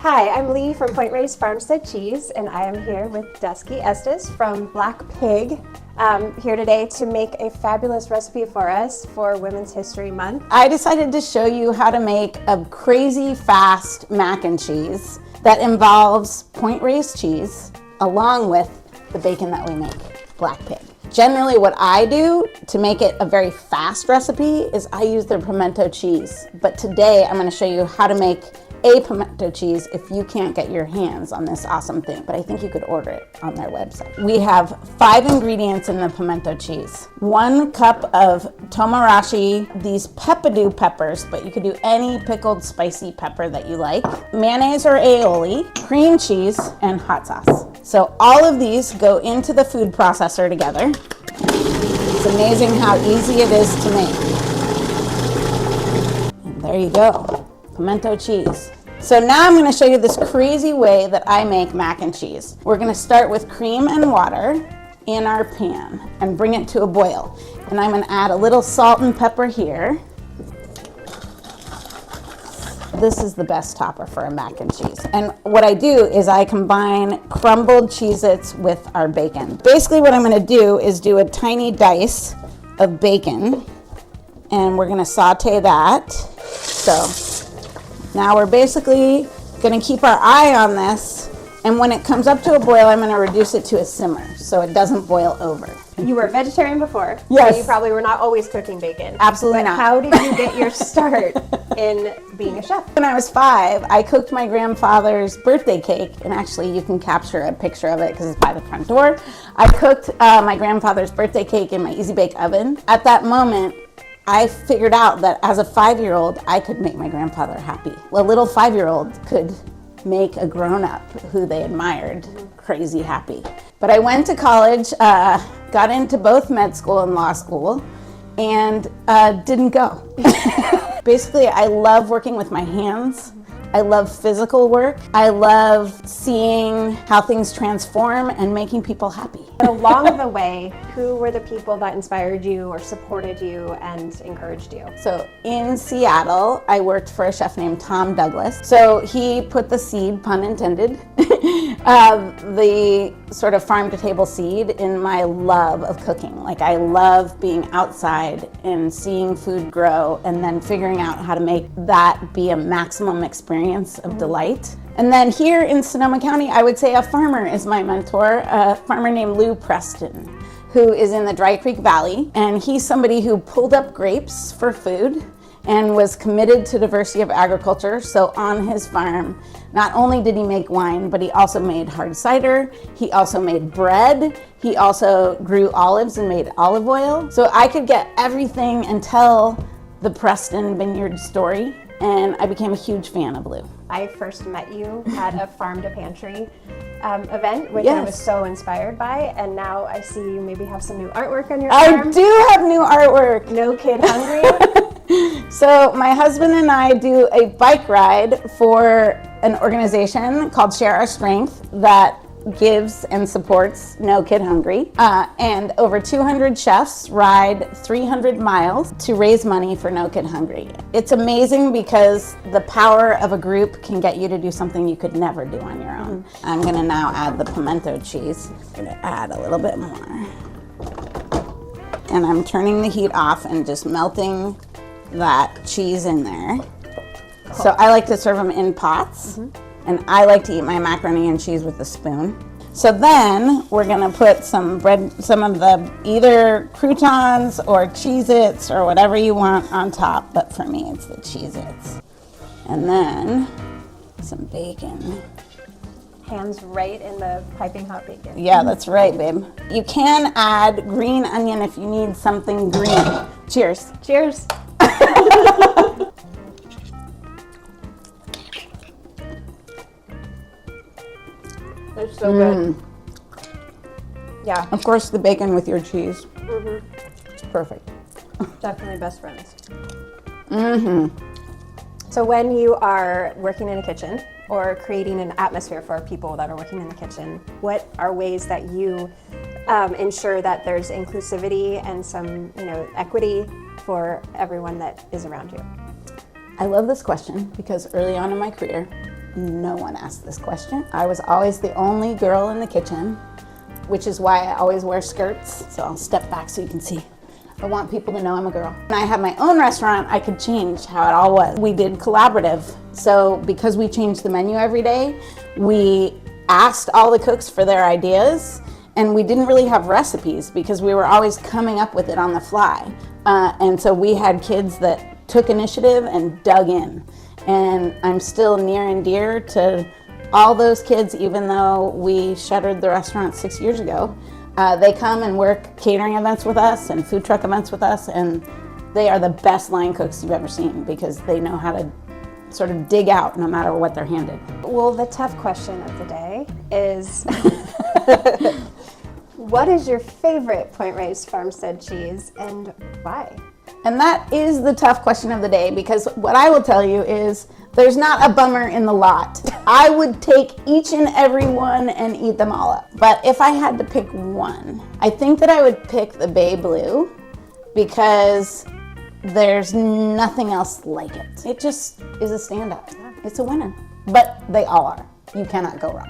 Hi, I'm Lee from Point Reyes Farmstead Cheese, and I am here with Duskie Estes from Black Pig, here today to make a fabulous recipe for us for Women's History Month. I decided to show you how to make a crazy fast mac and cheese that involves Point Reyes cheese along with the bacon that we make, Black Pig. Generally what I do to make it a very fast recipe is I use their pimento cheese. But today I'm going to show you how to make a pimento cheese if you can't get your hands on this awesome thing. But I think you could order it on their website. We have 5 ingredients in the pimento cheese. 1 cup of tomarashi, these peppadew peppers, but you could do any pickled spicy pepper that you like. Mayonnaise or aioli, cream cheese, and hot sauce. So all of these go into the food processor together. It's amazing how easy it is to make. And there you go, pimento cheese. So now I'm going to show you this crazy way that I make mac and cheese. We're going to start with cream and water in our pan and bring it to a boil. And I'm going to add a little salt and pepper here. This is the best topper for a mac and cheese. And what I do is I combine crumbled Cheez-Its with our bacon. Basically what I'm going to do is do a tiny dice of bacon, and we're going to saute that. So now we're basically going to keep our eye on this, and when it comes up to a boil, I'm going to reduce it to a simmer so it doesn't boil over. You were a vegetarian before, yes. So you probably were not always cooking bacon. Absolutely not. How did you get your start in being a chef? When I was 5, I cooked my grandfather's birthday cake, and actually you can capture a picture of it because it's by the front door. I cooked my grandfather's birthday cake in my Easy Bake oven. At that moment, I figured out that as a 5-year-old, I could make my grandfather happy. A little 5-year-old could make a grown-up who they admired crazy happy. But I went to college, got into both med school and law school, and didn't go. Basically, I love working with my hands. I love physical work. I love seeing how things transform and making people happy. Along the way, who were the people that inspired you or supported you and encouraged you? So in Seattle, I worked for a chef named Tom Douglas. So he put the seed, pun intended, the sort of farm to table seed in my love of cooking. Like, I love being outside and seeing food grow and then figuring out how to make that be a maximum experience of delight. And then here in Sonoma County, I would say a farmer is my mentor, a farmer named Lou Preston, who is in the Dry Creek Valley. And he's somebody who pulled up grapes for food and was committed to diversity of agriculture. So on his farm, not only did he make wine, but he also made hard cider. He also made bread. He also grew olives and made olive oil. So I could get everything and tell the Preston Vineyard story. And I became a huge fan of Lou. I first met you at a farm to pantry event, which Yes. I was so inspired by, and now I see you maybe have some new artwork on your arm. I do have new artwork. No Kid Hungry. So my husband and I do a bike ride for an organization called Share Our Strength that gives and supports No Kid Hungry. And over 200 chefs ride 300 miles to raise money for No Kid Hungry. It's amazing because the power of a group can get you to do something you could never do on your own. I'm gonna now add the pimento cheese. I'm gonna add a little bit more. And I'm turning the heat off and just melting that cheese in there. Cool. So I like to serve them in pots. And I like to eat my macaroni and cheese with a spoon. So then we're gonna put some bread, some of the either croutons or Cheez-Its or whatever you want on top, but for me it's the Cheez-Its. And then some bacon. Hands right in the piping hot bacon. Yeah, that's right, babe. You can add green onion if you need something green. Cheers. Cheers. It's so good. Yeah. Of course, the bacon with your cheese. It's perfect. Definitely best friends. So when you are working in a kitchen or creating an atmosphere for people that are working in the kitchen, what are ways that you ensure that there's inclusivity and some, equity for everyone that is around you? I love this question because early on in my career, no one asked this question. I was always the only girl in the kitchen, which is why I always wear skirts. So I'll step back so you can see. I want people to know I'm a girl. When I had my own restaurant, I could change how it all was. We did collaborative. So because we changed the menu every day, we asked all the cooks for their ideas, and we didn't really have recipes because we were always coming up with it on the fly. And so we had kids that took initiative and dug in. And I'm still near and dear to all those kids, even though we shuttered the restaurant 6 years ago. They come and work catering events with us and food truck events with us, and they are the best line cooks you've ever seen because they know how to sort of dig out no matter what they're handed. Well, the tough question of the day is, what is your favorite point-raised farmstead cheese and why? And that is the tough question of the day, because what I will tell you is there's not a bummer in the lot. I would take each and every one and eat them all up. But if I had to pick one, I think that I would pick the Bay Blue because there's nothing else like it. It just is a stand-up. It's a winner. But they all are. You cannot go wrong.